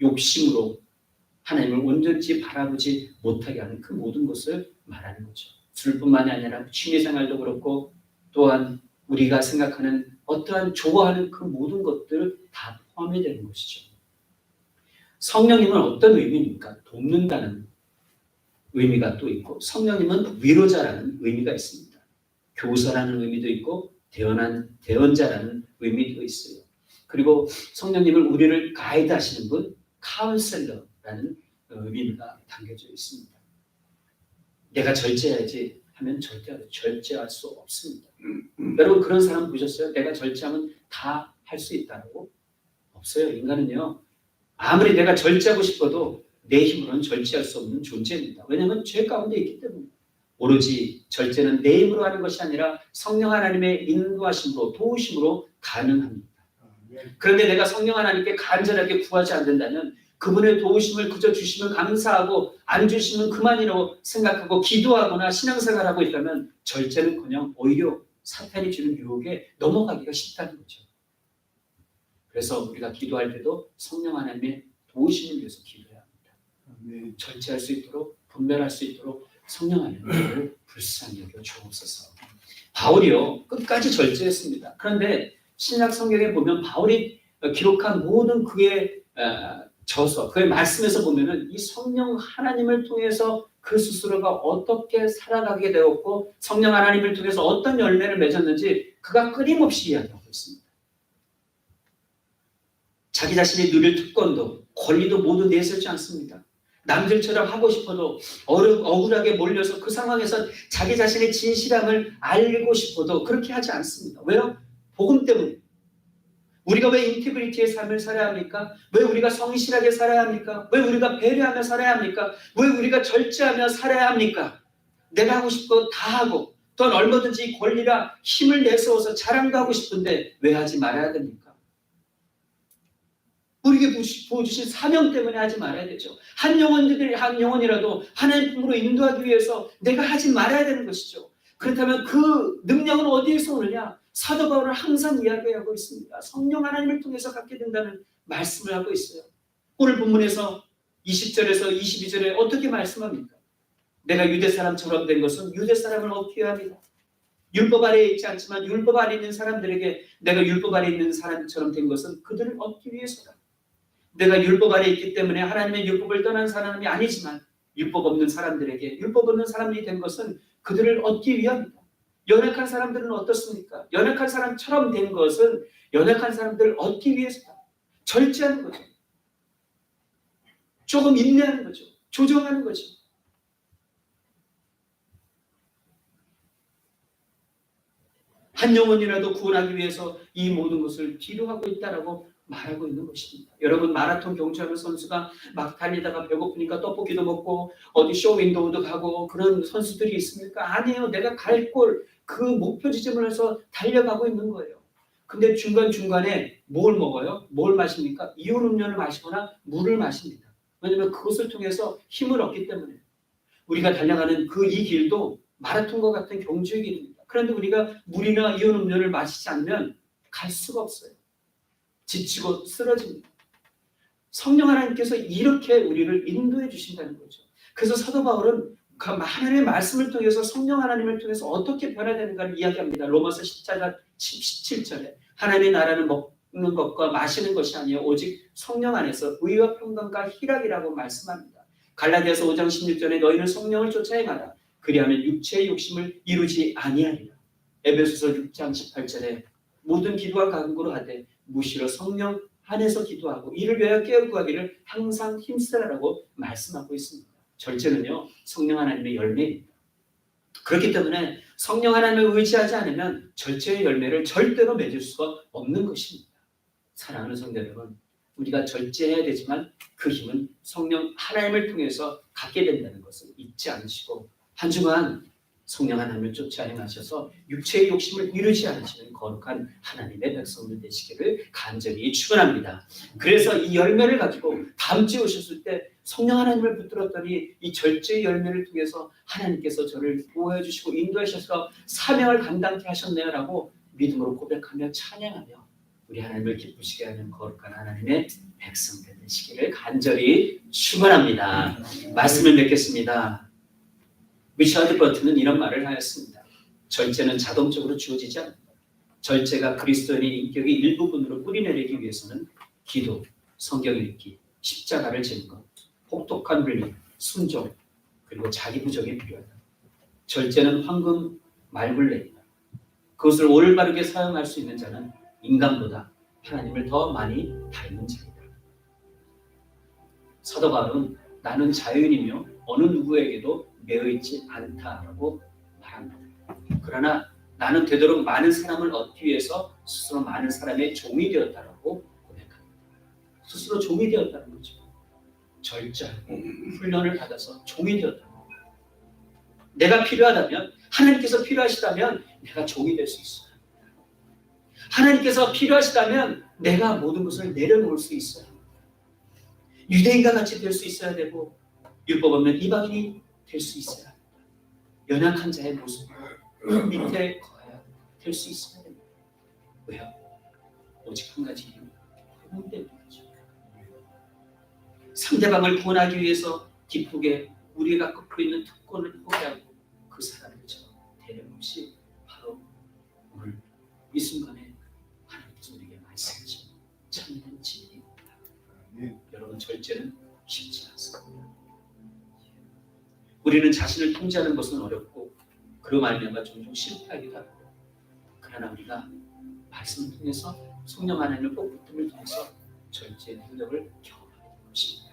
욕심으로 하나님을 온전히 바라보지 못하게 하는 그 모든 것을 말하는 거죠. 술뿐만이 아니라 취미생활도 그렇고 또한 우리가 생각하는 어떠한 좋아하는 그 모든 것들을 다 포함이 되는 것이죠. 성령님은 어떤 의미입니까? 돕는다는 의미가 또 있고 성령님은 위로자라는 의미가 있습니다. 교사라는 의미도 있고 대언자라는 의미도 있어요. 그리고 성령님은 우리를 가이드하시는 분, 카운셀러라는 의미가 담겨져 있습니다. 내가 절제해야지 하면 절제할 수 없습니다. 여러분, 그런 사람 보셨어요? 내가 절제하면 다 할 수 있다고? 없어요. 인간은요, 아무리 내가 절제하고 싶어도 내 힘으로는 절제할 수 없는 존재입니다. 왜냐하면 죄 가운데 있기 때문에. 오로지 절제는 내 힘으로 하는 것이 아니라 성령 하나님의 인도하심으로, 도우심으로 가능합니다. 그런데 내가 성령 하나님께 간절하게 구하지 않는다면 그분의 도우심을 그저 주시면 감사하고 안 주시면 그만이라고 생각하고 기도하거나 신앙생활하고 있다면 절제는커녕 오히려 사탄이 주는 유혹에 넘어가기가 쉽다는 거죠. 그래서 우리가 기도할 때도 성령 하나님의 도우심을 위해서 기도해야 합니다. 절제할 수 있도록, 분별할 수 있도록 성령 하나님을 불쌍히 여겨 주옵소서. 바울이요, 끝까지 절제했습니다. 그런데 신약 성경에 보면 바울이 기록한 모든 그의 저서, 그의 말씀에서 보면은 이 성령 하나님을 통해서 그 스스로가 어떻게 살아가게 되었고 성령 하나님을 통해서 어떤 열매를 맺었는지 그가 끊임없이 이야기하고 있습니다. 자기 자신이 누릴 특권도 권리도 모두 내세우지 않습니다. 남들처럼 하고 싶어도 억울하게 몰려서 그 상황에서 자기 자신의 진실함을 알고 싶어도 그렇게 하지 않습니다. 왜요? 복음 때문에. 우리가 왜 인티그리티의 삶을 살아야 합니까? 왜 우리가 성실하게 살아야 합니까? 왜 우리가 배려하며 살아야 합니까? 왜 우리가 절제하며 살아야 합니까? 내가 하고 싶은 거 다 하고 또는 얼마든지 권리라 힘을 내세워서 자랑도 하고 싶은데 왜 하지 말아야 됩니까? 우리에게 부어주신 사명 때문에 하지 말아야 되죠. 한 영혼이라도 하나님 품으로 인도하기 위해서 내가 하지 말아야 되는 것이죠. 그렇다면 그 능력은 어디에서 오느냐? 사도 바울은 항상 이야기하고 있습니다. 성령 하나님을 통해서 갖게 된다는 말씀을 하고 있어요. 오늘 본문에서 20절에서 22절에 어떻게 말씀합니까? 내가 유대 사람처럼 된 것은 유대 사람을 얻기 위함이다. 율법 아래에 있지 않지만 율법 아래에 있는 사람들에게 내가 율법 아래에 있는 사람처럼 된 것은 그들을 얻기 위해서다. 내가 율법 아래에 있기 때문에 하나님의 율법을 떠난 사람이 아니지만 율법 없는 사람들에게 율법 없는 사람이 된 것은 그들을 얻기 위함이다. 연약한 사람들은 어떻습니까? 연약한 사람처럼 된 것은 연약한 사람들을 얻기 위해서다. 절제하는 거죠. 조금 인내하는 거죠. 조정하는 거죠. 한 영혼이라도 구원하기 위해서 이 모든 것을 뒤로 하고 있다라고 말하고 있는 것입니다. 여러분 마라톤 경주하는 선수가 막 달리다가 배고프니까 떡볶이도 먹고 어디 쇼윈도우도 가고 그런 선수들이 있습니까? 아니에요. 내가 갈 곳 그 목표 지점을 해서 달려가고 있는 거예요. 근데 중간중간에 뭘 먹어요? 뭘 마십니까? 이온 음료를 마시거나 물을 마십니다. 왜냐하면 그것을 통해서 힘을 얻기 때문에. 우리가 달려가는 그 이 길도 마라톤과 같은 경주의 길입니다. 그런데 우리가 물이나 이온 음료를 마시지 않으면 갈 수가 없어요. 지치고 쓰러집니다. 성령 하나님께서 이렇게 우리를 인도해 주신다는 거죠. 그래서 사도 바울은 하나님의 말씀을 통해서 성령 하나님을 통해서 어떻게 변화되는가를 이야기합니다. 로마서 10장 17절에 하나님의 나라는 먹는 것과 마시는 것이 아니요 오직 성령 안에서 의와 평강과 희락이라고 말씀합니다. 갈라디아서 5장 16절에 너희는 성령을 쫓아 행하라. 그리하면 육체의 욕심을 이루지 아니하리라. 에베소서 6장 18절에 모든 기도와 간구로 하되 무시로 성령 안에서 기도하고 이를 위하여 깨어 구하기를 항상 힘쓰라라고 말씀하고 있습니다. 절제는요 성령 하나님의 열매입니다. 그렇기 때문에 성령 하나님을 의지하지 않으면 절제의 열매를 절대로 맺을 수가 없는 것입니다. 사랑하는 성도 여러분, 우리가 절제해야 되지만 그 힘은 성령 하나님을 통해서 갖게 된다는 것을 잊지 않으시고 한 주간 성령 하나님을 쫓아 행하셔서 육체의 욕심을 이루지 않으시는 거룩한 하나님의 백성들 되시기를 간절히 축원합니다. 그래서 이 열매를 가지고 다음 주에 오셨을 때 성령 하나님을 붙들었더니 이 절제의 열매를 통해서 하나님께서 저를 보호해 주시고 인도하셔서 사명을 감당케 하셨네요라고 믿음으로 고백하며 찬양하며 우리 하나님을 기쁘시게 하는 거룩한 하나님의 백성들 되시기를 간절히 축원합니다. 말씀을 맺겠습니다. 리차드 버튼은 이런 말을 하였습니다. 절제는 자동적으로 주어지지 않는다. 절제가 그리스도인의 인격의 일부분으로 뿌리내리기 위해서는 기도, 성경 읽기, 십자가를 지는 것, 혹독한 훈련, 순종, 그리고 자기 부정이 필요하다. 절제는 황금 말굴레이다. 그것을 올바르게 사용할 수 있는 자는 인간보다 하나님을 더 많이 닮은 자이다. 사도 바울은 나는 자유인이며 어느 누구에게도 매여있지 않다라고 말합니다. 그러나 나는 되도록 많은 사람을 얻기 위해서 스스로 많은 사람의 종이 되었다라고 고백합니다. 스스로 종이 되었다는 거죠. 절제하고 훈련을 받아서 종이 되었다는 거예요. 내가 필요하다면 하나님께서 필요하시다면 내가 종이 될 수 있어요. 하나님께서 필요하시다면 내가 모든 것을 내려놓을 수 있어요. 유대인과 같이 될 수 있어야 되고 율법 없는 이방인이 될 수 있어야 합니다. 연약한 자의 모습 밑에 거해야 될 수 있어야 됩니다. 왜요? 오직 한 가지 이유, 복음 때문이죠. 상대방을 구원하기 위해서 기쁘게 우리가 갖고 있는 특권을 포기하고 그 사람을 데려놓으시 바로 오늘 이 순간에 하나님께서 우리에게 말씀하신 참된 진리입니다. 여러분 절제는 쉽지 않습니다. 우리는 자신을 통제하는 것은 어렵고 그로 말미암아 종종 실패하기도 하고 그러나 우리가 말씀을 통해서 성령 하나님을 꼭 붙음을 통해서 절제의 능력을 경험하게 될 것입니다.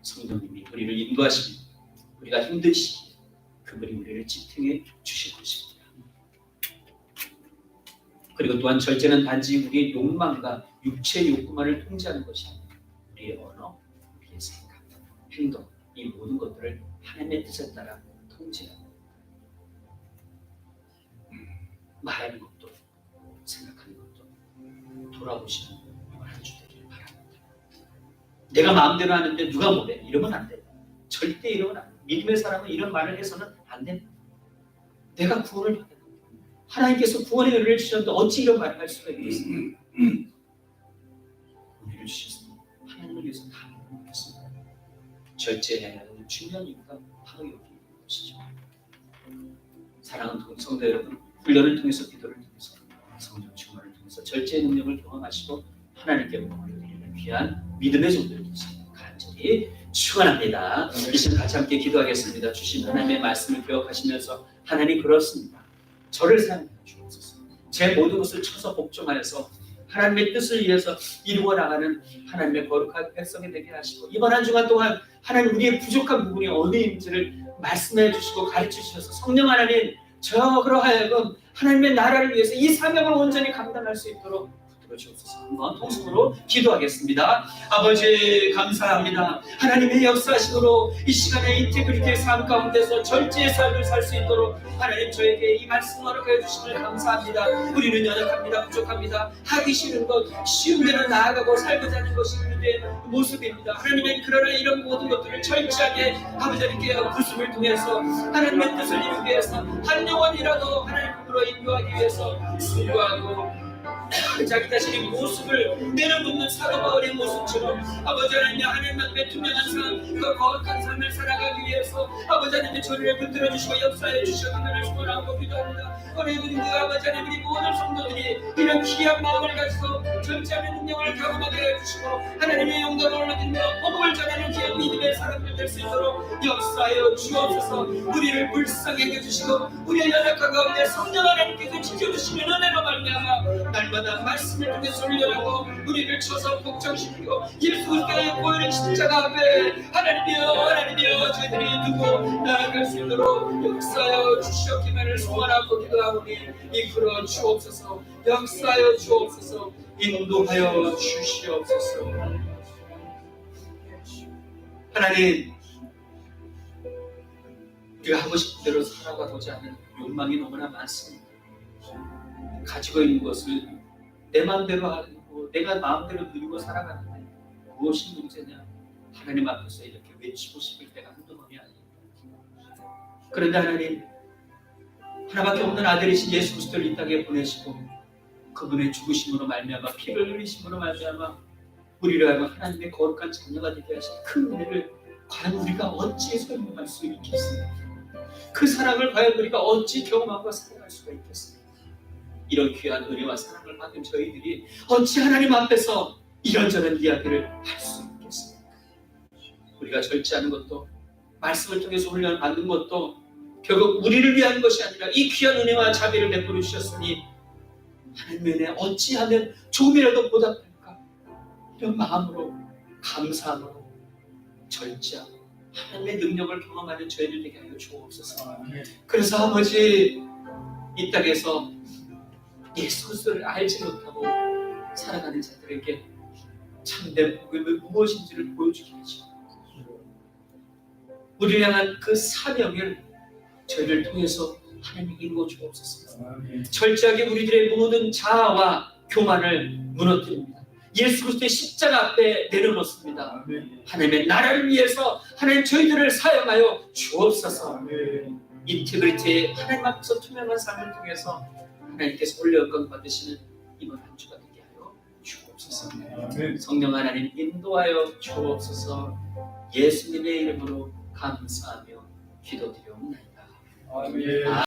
성령님이 우리를 인도하십니다. 우리가 힘든 시기에 그분이 우리를 지탱해 주실 것입니다. 그리고 또한 절제는 단지 우리의 욕망과 육체의 욕구만을 통제하는 것이 아니라 우리의 언어, 우리의 생각, 행동, 이 모든 것들을 하나님의 뜻에 따라 통제합니다. 말하는 것도 생각하는 것도 돌아보시는 이번 한 주 되기를 바랍니다. 내가 마음대로 하는데 누가 뭐래? 이러면 안 돼. 절대 이러면 안 돼. 믿음의 사람은 이런 말을 해서는 안 됩니다. 내가 구원을 받는 하나님께서 구원의 은혜를 주셨는데 어찌 이런 말을 할 수가 있겠습니까? 은혜를 주셨습니다. 하나님을 위해서 다 하겠습니다. 절제해야 하는 중요한 이유가 바로 여기 있는 것이죠. 사랑하는 성도 여러분, 훈련을 통해서 기도를 통해서 성령 충만을 통해서 절제의 능력을 경험하시고 하나님께 복을 드리는 귀한 믿음의 종들을 되시길 간절히 축원합니다. 이 시간 같이 함께 기도하겠습니다. 주신 하나님의 말씀을 기억하시면서 하나님 그렇습니다. 저를 사랑해 주옵소서. 제 모든 것을 쳐서 복종하여서 하나님의 뜻을 위해서 이루어 나가는 하나님의 거룩한 백성이 되게 하시고 이번 한 주간 동안 하나님 우리의 부족한 부분이 어디인지를 말씀해 주시고 가르쳐 주셔서 성령 하나님 저로 하여금 하나님의 나라를 위해서 이 사명을 온전히 감당할 수 있도록 붙들어 주옵소서. 한번 통성으로 기도하겠습니다. 아버지 감사합니다. 하나님의 역사하심으로 이 시간에 인테그리티의 삶 가운데서 절제의 삶을 살 수 있도록 하나님 저에게 이 말씀을 허락해 주심을 감사합니다. 우리는 연약합니다. 부족합니다. 하기 싫은 것, 쉬운 대로 나아가고 살고자 하는 것이 우리의 모습입니다. 하나님의 그러나 이런 모든 것들을 철저하게 아버지께 부심을 통해서 하나님의 뜻을 이루기 위해서 한 영혼이라도 하나님으로 인도하기 위해서 수고하고 자기 자신의 모습을 내려놓는 사도 바울의 모습처럼 아버지 하나님 앞에 투명한 삶, 그 거룩한 삶을 살아가기 위해서 아버지 하나님의 저를 붙들어 주시고 역사해 주시기를 소원하고 기도합니다. 오늘 우리 아버지 하나님 우리 모든 성도들이 이런 귀한 마음을 가지고 절제하는 능력을 경험하게 해주시고 하나님의 영광을 얻으며 복음을 전하는 귀한 믿음의 사람들 될 수 있도록 역사하여 주옵소서. 우리를 불쌍히 해주시고 우리의 연약한 가운데 성령 하나님께서 지켜주시는 은혜로 말미암아 날마다 말씀을 통해서 훈련하고 우리를 쳐서 복종시키고 예수 그리스도의 보혈의 십자가 앞에 하나님이여 저희들이 두고 나아갈 수 있도록 역사하여 주시옵기만을 소원하고 기도하오니 이끌어 주옵소서. 역사하여 주옵소서. 인도하여 주시옵소서. 하나님 우리가 하고 싶은 대로 살아가고자 하는 욕망이 너무나 많습니다. 가지고 있는 것을 내 마음대로 하고 내가 마음대로 누리고 살아가는데 무엇이 문제냐? 하나님 앞에서 이렇게 외치고 싶을 때가 한두 번이 아닙니다. 그런데 하나님 하나밖에 없는 아들이신 예수 그리스도를 이 땅에 보내시고 그분의 죽으심으로 말미암아 피를 흘리심으로 말미암아 우리를 하여 하나님의 거룩한 자녀가 되게 하신 큰 은혜를 과연 우리가 어찌 설명할 수 있겠습니까? 그 사랑을 과연 우리가 어찌 경험하고 살아갈 수가 있겠습니까? 이런 귀한 은혜와 사랑을 받은 저희들이 어찌 하나님 앞에서 이런저런 이야기를 할 수 있겠습니까? 우리가 절제하는 것도 말씀을 통해서 훈련을 받는 것도 결국 우리를 위한 것이 아니라 이 귀한 은혜와 자비를 베풀어 주셨으니 하나님의 은혜 어찌하면 조금이라도 보답할까? 이런 마음으로 감사함으로 절제하고 하나님의 능력을 경험하는 저희들 되게 하여 주옵소서. 그래서 아버지 이 땅에서 예수 그리스도를 알지 못하고 살아가는 자들에게 참된 복음이 무엇인지를 보여주게 하시고 우리를 향한 그 사명을 저희를 통해서 하나님 이루어 주옵소서. 철저하게 우리들의 모든 자아와 교만을 무너뜨립니다. 예수 그리스도의 십자가 앞에 내려놓습니다. 하나님의 나라를 위해서 하나님 저희들을 사용하여 주옵소서. 인테그리티의 하나님 앞에서 투명한 삶을 통해서 하나님께서 올려 영광 받으시는 이번 한 주가 되게 하여 주옵소서. 성령 하나님 인도하여 주옵소서. 예수님의 이름으로 감사하며 기도드리옵나이다.